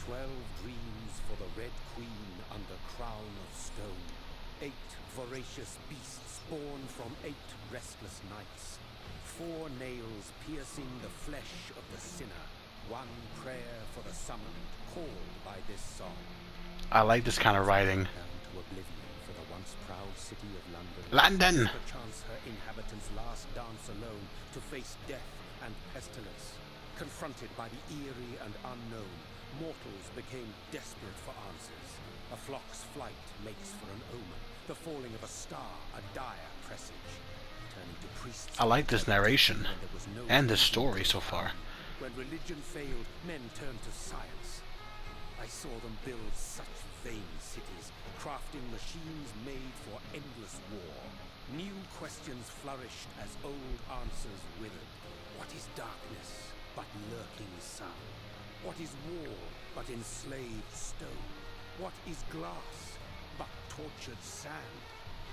12 dreams for the Red Queen under crown of stone. 8 voracious beasts born from 8 restless nights. 4 nails piercing the flesh of the sinner. 1 prayer for the summoned, called by this song. I like this kind of writing. Down to oblivion for the once proud city of London. London! Perchance her inhabitants' last dance alone to face death and pestilence. Confronted by the eerie and unknown, mortals became desperate for answers. A flock's flight makes for an omen. The falling of a star, a dire presage. Turning to priests. I like this narration and this story so far. When religion failed, men turned to science. I saw them build such vain cities, crafting machines made for endless war. New questions flourished as old answers withered. What is darkness but lurking sun? What is war but enslaved stone? What is glass but tortured sand?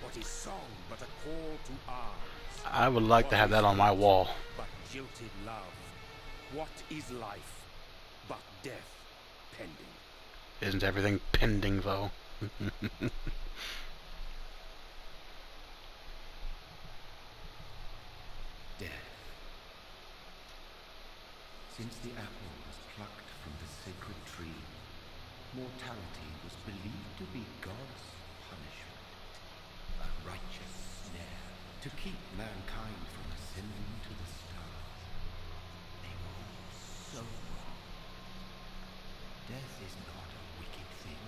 What is song but a call to arms? I would like to have that on my wall. But jilted love. What is life but death pending? Isn't everything pending, though? Death. Since the apple was plucked from the sacred tree, mortality was believed to be God's punishment, a righteous snare to keep mankind from ascending to the stars. They were all so wrong. Death is not a wicked thing,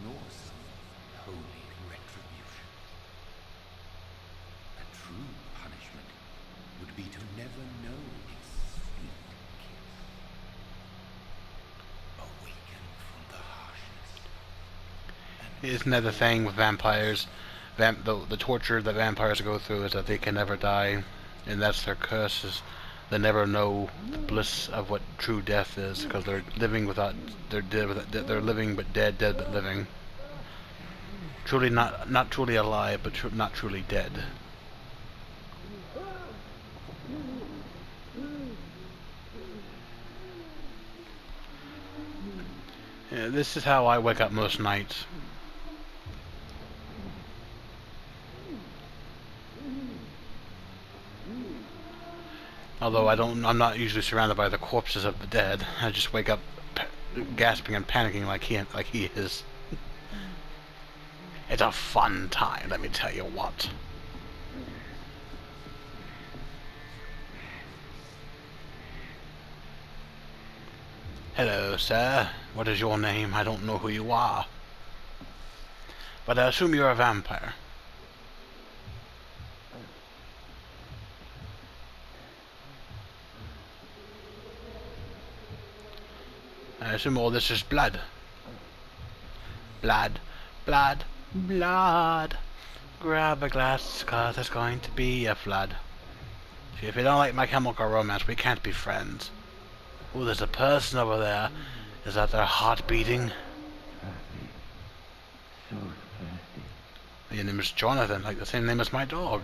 nor some holy retribution. A true punishment would be to never know its sweet kiss. Awaken from the harshness. Isn't that the thing with vampires? The torture that vampires go through is that they can never die, and that's their curse. Is they never know the bliss of what true death is, because they're living without, they're dead without, they're living but dead, dead but living. Truly not truly alive, but not truly dead. Yeah, this is how I wake up most nights. Although I'm not usually surrounded by the corpses of the dead. I just wake up gasping and panicking like he is. It's a fun time, let me tell you what. Hello, sir. What is your name? I don't know who you are. But I assume you're a vampire. I assume all this is blood. Blood, blood, blood. Grab a glass, cause there's going to be a flood. See, if you don't like My Chemical Romance, we can't be friends. Oh, there's a person over there. Is that their heart beating? So thirsty. Your name is Jonathan, like the same name as my dog.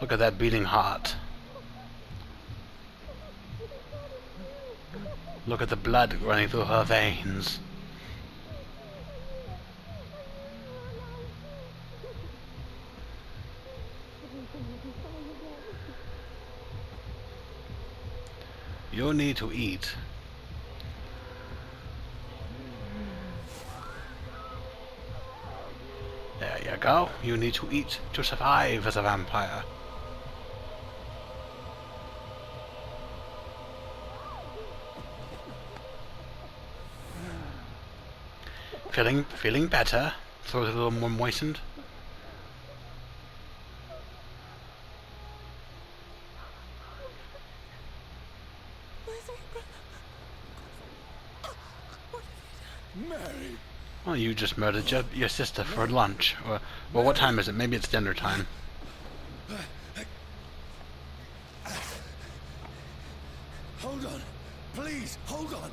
Look at that beating heart. Look at the blood running through her veins. You need to eat. There you go. You need to eat to survive as a vampire. Feeling better? Throat a little more moistened? Mary! Well, you just murdered your sister for lunch. Or, well, what time is it? Maybe it's dinner time. Hold on! Please, hold on!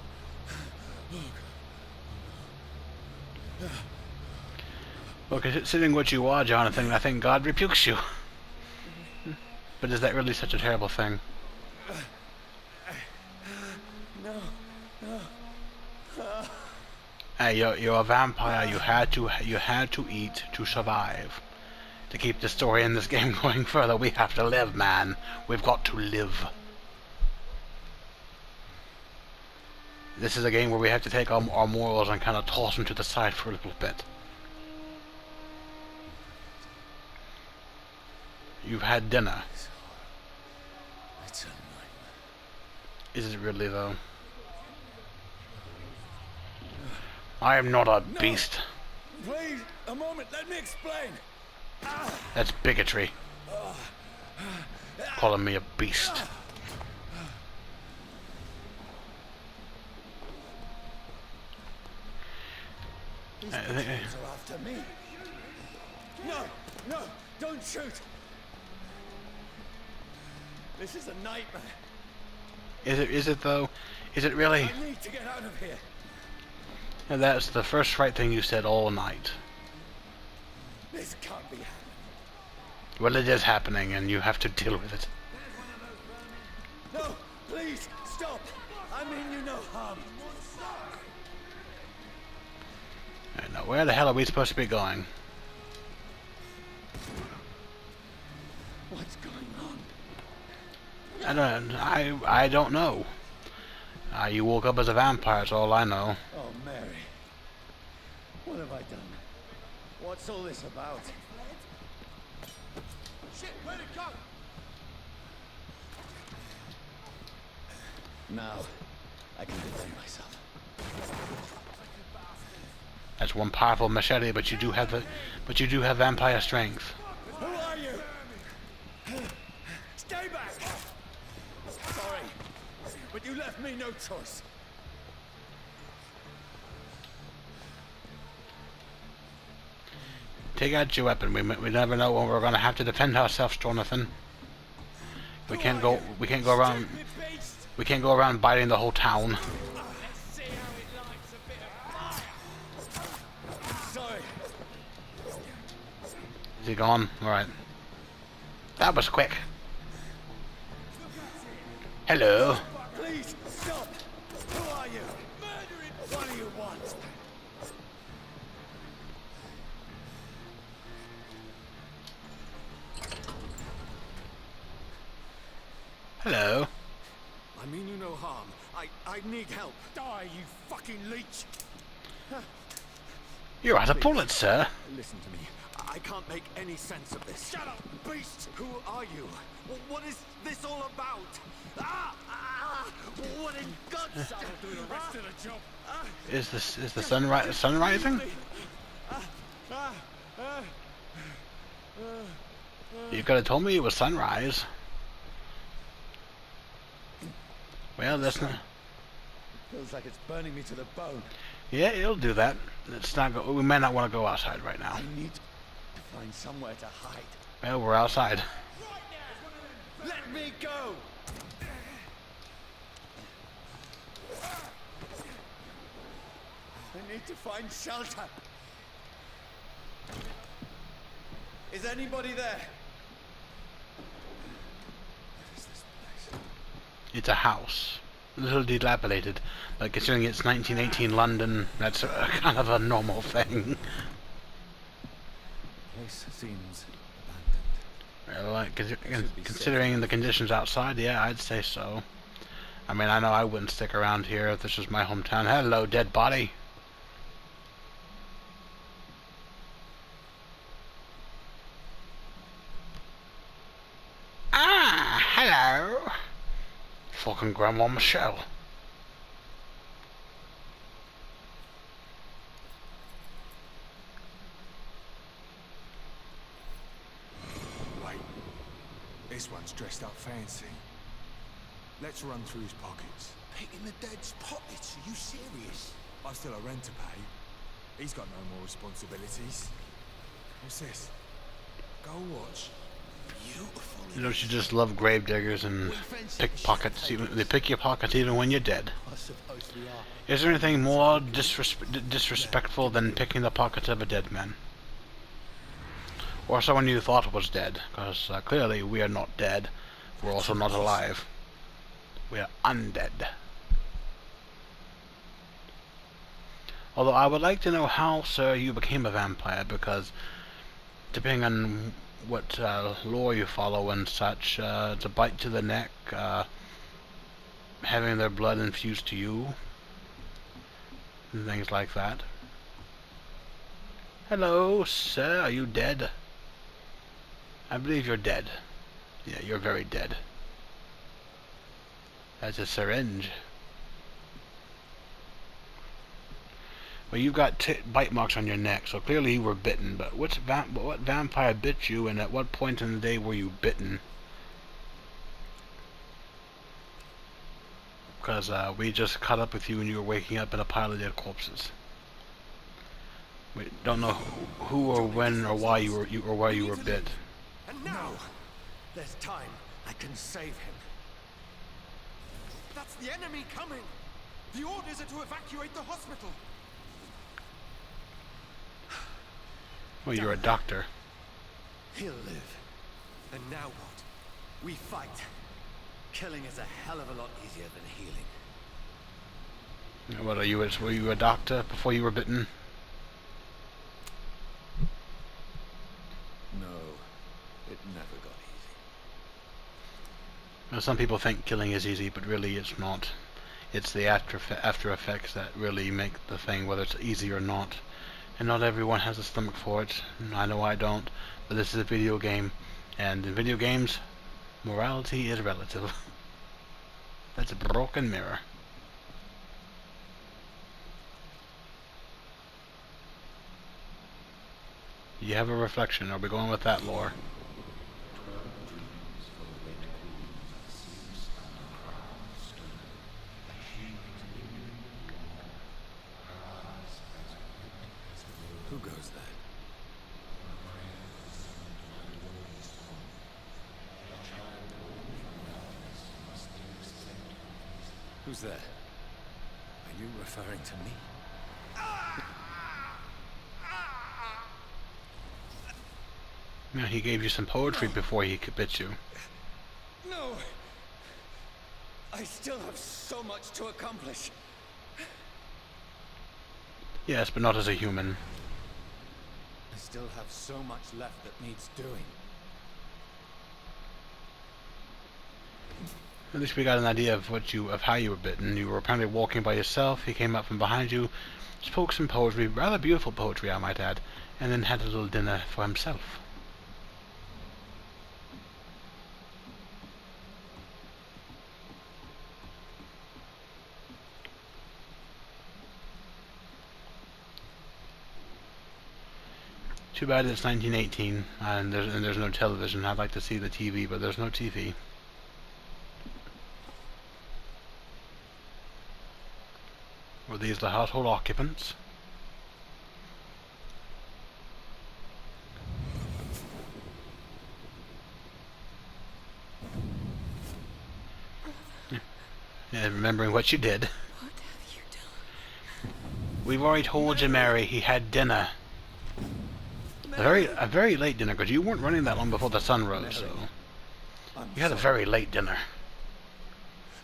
Well, considering what you are, Jonathan, I think God rebukes you. But is that really such a terrible thing? No. Hey, you're a vampire. You had to eat to survive. To keep the story in this game going further, we have to live, man. We've got to live. This is a game where we have to take our morals and kind of toss them to the side for a little bit. You've had dinner. It's a nightmare. Is it really, though? I am not a beast. Please, a moment, let me explain. That's bigotry. Calling me a beast. These bastards are after me. No, don't shoot. This is a nightmare. Is it though? Is it really? I need to get out of here. And that's the first right thing you said all night. This can't be happening. Well, it is happening, and you have to deal with it. No, please, stop. I mean you no harm. Now, where the hell are we supposed to be going? What's going on? I don't know. You woke up as a vampire, that's all I know. Oh, Mary. What have I done? What's all this about? Shit, where'd it go? Now, I can defend myself. That's one powerful machete, but you do have vampire strength. Who are you? Stay back! Sorry, but you left me no choice. Take out your weapon. We never know when we're gonna have to defend ourselves, Jonathan. We can't go around. We can't go around biting the whole town. Sorry. Is he gone? All right. That was quick. Hello. Please, stop! Who are you? Murdering! What do you want? Hello. I mean you no harm. I need help. Die, you fucking leech! You're out of bullets, sir. Listen to me. I can't make any sense of this. Shut up, beast! Who are you? What is this all about? What in God's... I'll do the rest of the job. Is the sun rising? You could have told me it was sunrise. Well, that's not. Feels like it's burning me to the bone. Yeah, it'll do that. It's not. We may not want to go outside right now. I need to find somewhere to hide. Well, we're outside. Let me go! I need to find shelter. Is anybody there? What is this place? It's a house. A little dilapidated. Like, considering it's 1918 London, that's kind of a normal thing. Place seems abandoned. Well, like, considering the conditions outside, yeah, I'd say so. I mean, I know I wouldn't stick around here if this was my hometown. Hello, dead body. Ah, hello. Fucking Grandma Michelle. Wait, this one's dressed up fancy. Let's run through his pockets. Picking the dead's pockets? Are you serious? I've still a rent to pay. He's got no more responsibilities. What's this? Go watch. Beautiful. You don't you just love gravediggers and pickpockets? They pick your pockets even when you're dead. I suppose we are. Is there anything more disrespectful than picking the pockets of a dead man? Or someone you thought was dead, because clearly we are not dead. We're also not alive. We are undead. Although I would like to know how, sir, you became a vampire, because depending on what lore you follow and such, it's a bite to the neck, having their blood infused to you, and things like that. Hello, sir, are you dead? I believe you're dead. Yeah, you're very dead. That's a syringe. Well, you've got bite marks on your neck, so clearly you were bitten. But what vampire bit you, and at what point in the day were you bitten? Because we just caught up with you and you were waking up in a pile of dead corpses. We don't know who or when or why you were bit. And now, there's time. I can save him. That's the enemy coming! The orders are to evacuate the hospital! Well, you're a doctor. He'll live. And now what? We fight. Killing is a hell of a lot easier than healing. What were you a doctor before you were bitten? No, it never got easy. Well, some people think killing is easy, but really it's not. It's the after effects that really make the thing, whether it's easy or not. And not everyone has a stomach for it. I know I don't, but this is a video game, and in video games, morality is relative. That's a broken mirror. You have a reflection. Are we going with that lore? Who goes there? Who's there? Are you referring to me? Yeah, he gave you some poetry before he could bit you. No! I still have so much to accomplish. Yes, but not as a human. I still have so much left that needs doing. At least we got an idea of how you were bitten. You were apparently walking by yourself. He came up from behind you, spoke some poetry, rather beautiful poetry, I might add, and then had a little dinner for himself. Too bad it's 1918 and there's no television. I'd like to see the TV, but there's no TV. Were these the household occupants? Yeah, remembering what you did. What have you done? We've already told you, Mary, he had dinner. A very late dinner, because you weren't running that long before the sun rose, so... You had a very late dinner.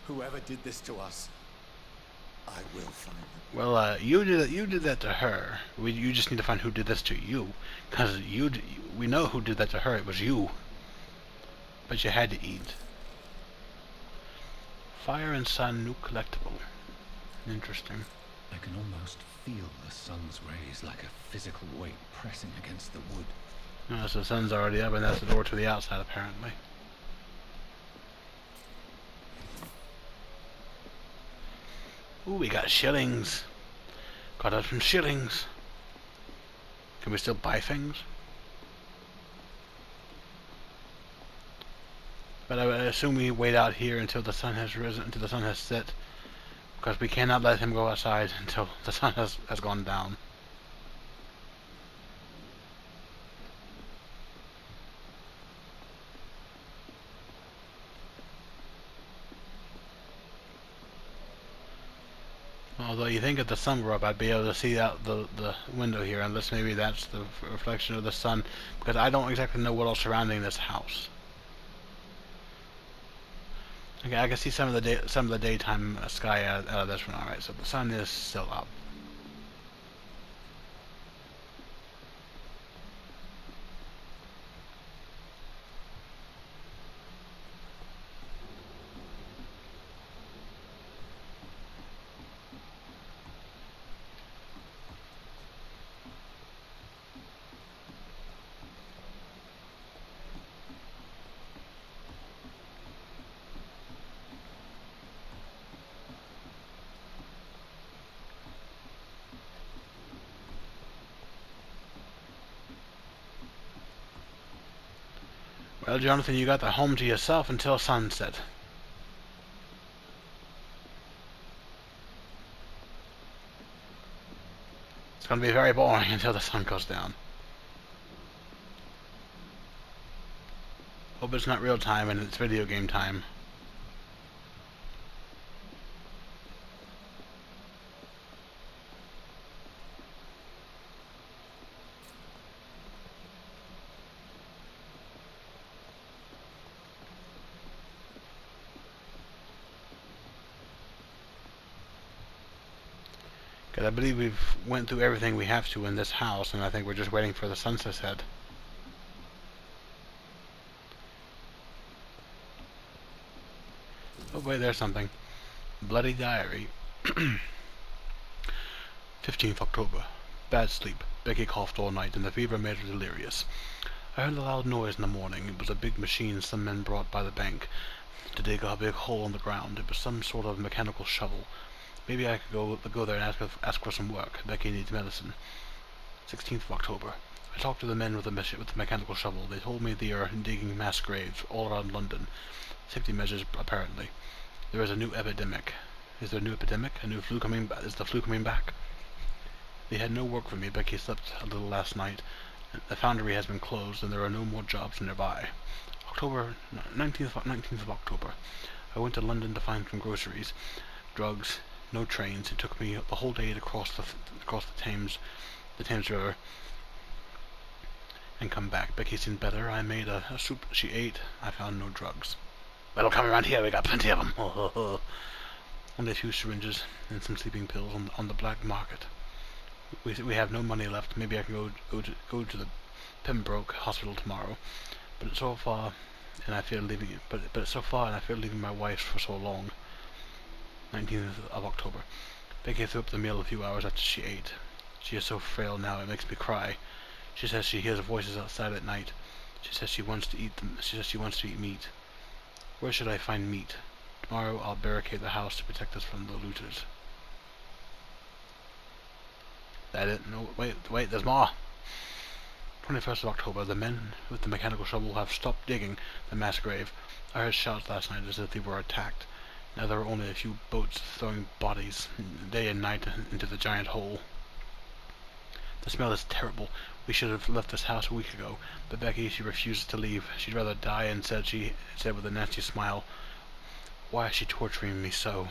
Whoever did this to us, I will find them. Well, you did that to her. You just need to find who did this to you, because we know who did that to her. It was you. But you had to eat. Fire and sun, new collectible. Interesting. I can almost feel the sun's rays like a physical weight pressing against the wood. Oh, so the sun's already up, and that's the door to the outside, apparently. Ooh, we got shillings. Got us some shillings. Can we still buy things? But I assume we wait out here until the sun has risen, until the sun has set, because we cannot let him go outside until the sun has gone down. Although you think if the sun were up, I'd be able to see out the window here, unless maybe that's the reflection of the sun, because I don't exactly know what else surrounding this house. Okay, I can see some of the daytime sky out of this one. All right, so the sun is still up. Well, Jonathan, you got the home to yourself until sunset. It's going to be very boring until the sun goes down. Hope it's not real time and it's video game time. Because I believe we've went through everything we have to in this house, and I think we're just waiting for the sun to set. Oh wait, there's something. Bloody diary. 15th October. Bad sleep. Becky coughed all night, and the fever made her delirious. I heard a loud noise in the morning. It was a big machine some men brought by the bank to dig a big hole in the ground. It was some sort of mechanical shovel. Maybe I could go there and ask for some work. Becky needs medicine. 16th of October. I talked to the men with the mechanical shovel. They told me they are digging mass graves all around London. Safety measures, apparently. There is a new epidemic. Is there a new epidemic? A new flu coming back? Is the flu coming back? They had no work for me. Becky slept a little last night. The foundry has been closed, and there are no more jobs nearby. 19th of October. I went to London to find some groceries, drugs, no trains. It took me the whole day to cross the Thames River, and come back. Becky seemed better. I made a soup she ate. I found no drugs. Well, come around here. We got plenty of them. Only a few syringes and some sleeping pills on the black market. We have no money left. Maybe I can go to the Pembroke Hospital tomorrow. But it's so far, and I fear leaving. But it's so far, and I fear leaving my wife for so long. 19th of October. Becky threw up the meal a few hours after she ate. She is so frail now, it makes me cry. She says she hears voices outside at night. She says she wants to eat them. She says she wants to eat meat. Where should I find meat? Tomorrow I'll barricade the house to protect us from the looters. That it? No, wait, there's more. 21st of October. The men with the mechanical shovel have stopped digging the mass grave. I heard shouts last night as if they were attacked. Now there are only a few boats throwing bodies day and night into the giant hole. The smell is terrible. We should have left this house a week ago, but Becky, she refuses to leave. She'd rather die, and said with a nasty smile, "Why is she torturing me so?"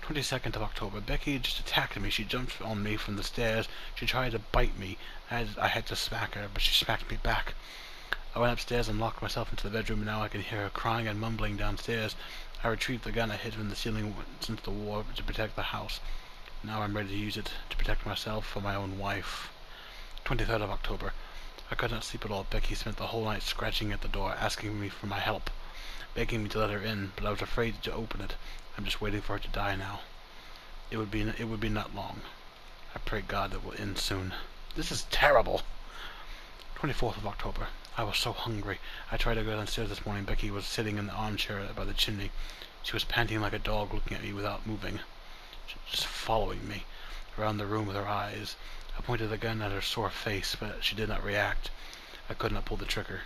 22nd of October. Becky just attacked me. She jumped on me from the stairs. She tried to bite me. I had to smack her, but she smacked me back. I went upstairs and locked myself into the bedroom, and now I can hear her crying and mumbling downstairs. I retrieved the gun I hid in the ceiling since the war to protect the house. Now I'm ready to use it to protect myself for my own wife. 23rd of October. I could not sleep at all. Becky spent the whole night scratching at the door, asking me for my help, begging me to let her in, but I was afraid to open it. I'm just waiting for her to die now. It would be not long. I pray God that will end soon. This is terrible. 24th of October. I was so hungry. I tried to go downstairs this morning. Becky was sitting in the armchair by the chimney. She was panting like a dog, looking at me without moving, just following me around the room with her eyes. I pointed the gun at her sore face, but she did not react. I could not pull the trigger.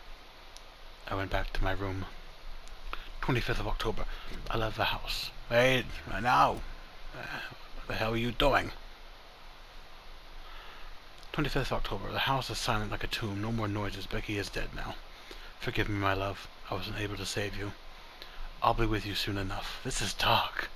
I went back to my room. 25th of October. I left the house. Wait, now. What the hell are you doing? 25th of October. The house is silent like a tomb. No more noises. Becky is dead now. Forgive me, my love. I wasn't able to save you. I'll be with you soon enough. This is dark.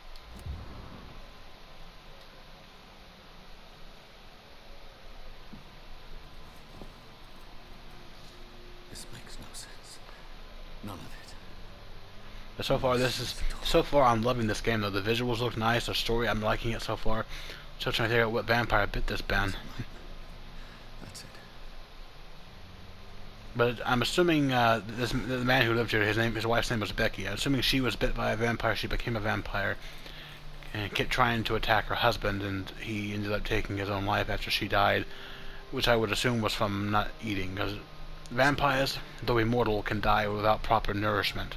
None of it. But so far I'm loving this game though. The visuals look nice, the story, I'm liking it so far. Still trying to figure out what vampire bit this Ben. That's it. But I'm assuming the man who lived here, his wife's name was Becky. I'm assuming she was bit by a vampire, she became a vampire, and kept trying to attack her husband, and he ended up taking his own life after she died, which I would assume was from not eating, because vampires, though immortal, can die without proper nourishment.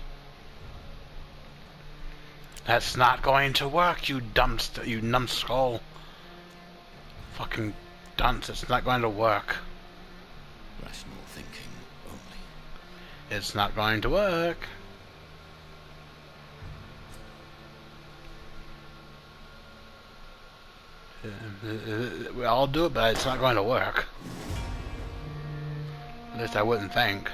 That's not going to work, you you numbskull. Fucking dunce, it's not going to work. Rational thinking only. It's not going to work. I'll do it, but it's not going to work. At least I wouldn't think.